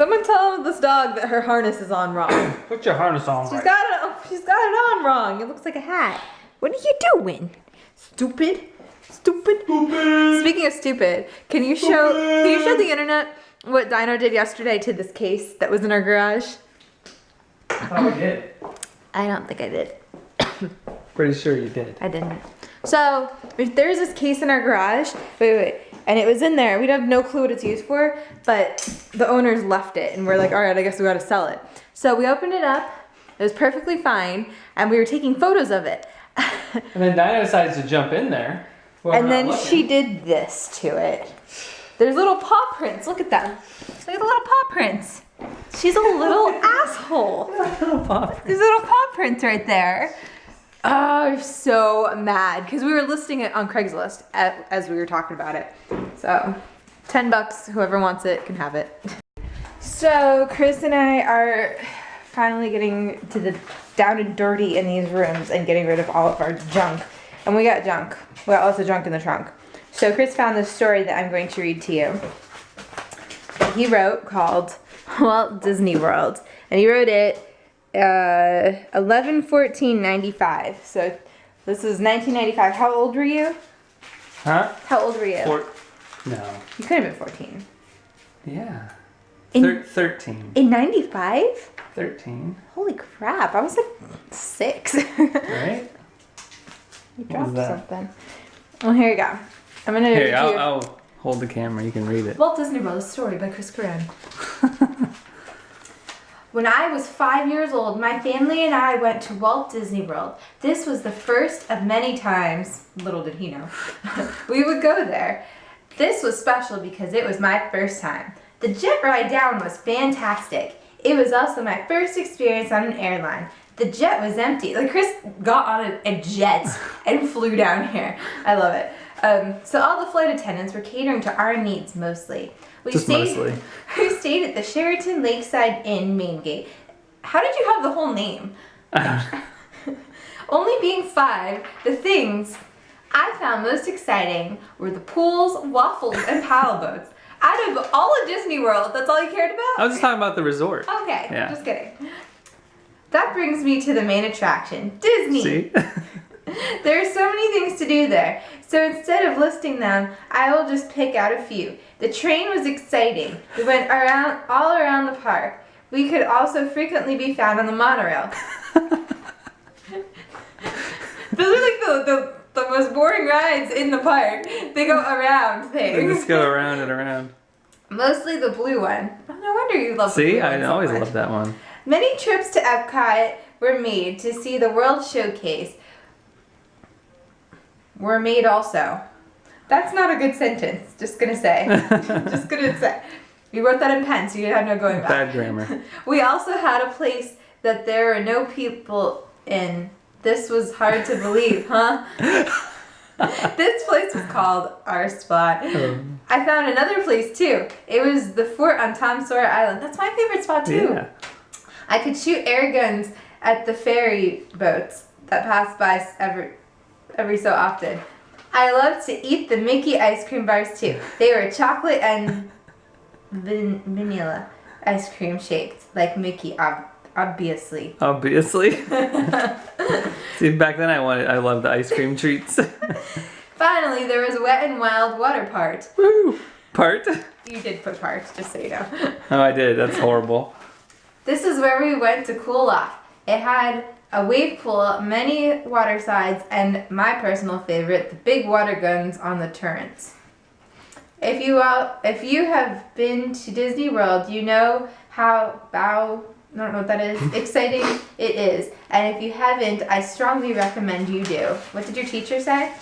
Someone tell this dog that her harness is on wrong. Put your harness on. She's got it on wrong. It looks like a hat. What are you doing? Stupid. Speaking of stupid, can you show the internet what Dino did yesterday to this case that was in our garage? I thought we did. I don't think I did. Pretty sure you did. I didn't. So there's this case in our garage. Wait. And it was in there. We have no clue what it's used for, but the owners left it, and we're like, all right, I guess we gotta sell it. So we opened it up. It was perfectly fine, and we were taking photos of it. And then Dinah decides to jump in there. And then she did this to it. There's little paw prints. Look at them. Look at the little paw prints. She's a little asshole. There's little paw prints right there. Oh, I'm so mad because we were listing it on Craigslist as we were talking about it. So, $10, whoever wants it can have it. So, Kris and I are finally getting to the down and dirty in these rooms and getting rid of all of our junk. And we got junk. We got lots of junk in the trunk. So, Kris found this story that I'm going to read to you. That he wrote called Walt Disney World. And he wrote it 11/14/95. So this is 1995. How old were you? Huh? How old were you? No. You could have been 14. Yeah. In 13. In 95? 13. Holy crap! I was like 6. Right? You dropped something. Well, here you go. I'm gonna. Here, I'll hold the camera. You can read it. Walt Disney World: A Story by Kris Coran. When I was 5 years old, my family and I went to Walt Disney World. This was the first of many times, little did he know, we would go there. This was special because it was my first time. The jet ride down was fantastic. It was also my first experience on an airline. The jet was empty. Like Kris got on a jet and flew down here. I love it. So all the flight attendants were catering to our needs mostly. We stayed at the Sheraton Lakeside Inn main gate. How did you have the whole name? Only being 5, the things I found most exciting were the pools, waffles, and paddle boats. Out of all of Disney World, that's all you cared about? I was just talking about the resort. Okay, yeah. Just kidding. That brings me to the main attraction, Disney. See? There are so many things to do there, so instead of listing them, I will just pick out a few. The train was exciting. We went all around the park. We could also frequently be found on the monorail. Those are like the most boring rides in the park. They go around things. They just go around and around. Mostly the blue one. Oh, no wonder you love the blue one. See, I always loved that one. Many trips to Epcot were made to see the World Showcase. Were made also. That's not a good sentence. Just gonna say. Just gonna say. You wrote that in pen, so you have no going back. Bad grammar. We also had a place that there were no people in. This was hard to believe, huh? This place was called Our Spot. I found another place too. It was the fort on Tom Sawyer Island. That's my favorite spot too. Yeah. I could shoot air guns at the ferry boats that pass by every so often. I loved to eat the Mickey ice cream bars too. They were chocolate and vanilla ice cream shaped like Mickey, obviously. Obviously. See, back then I loved the ice cream treats. Finally, there was Wet and Wild water part. Woo! Part? You did put part, just so you know. Oh, I did. That's horrible. This is where we went to cool off. It had a wave pool, many water slides, and my personal favorite, the big water guns on the turrets. If you have been to Disney World, you know how I don't know what that is, exciting it is. And if you haven't, I strongly recommend you do. What did your teacher say?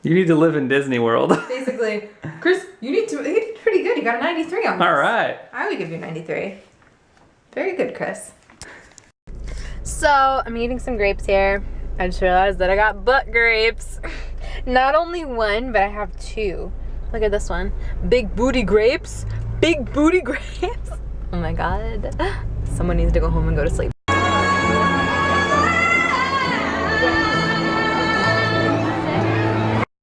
You need to live in Disney World. Basically, Kris, you did pretty good. You got a 93 on this. All right. I would give you a 93. Very good, Kris. So, I'm eating some grapes here. I just realized that I got butt grapes. Not only one, but I have 2. Look at this one. Big booty grapes. Big booty grapes. Oh my god. Someone needs to go home and go to sleep.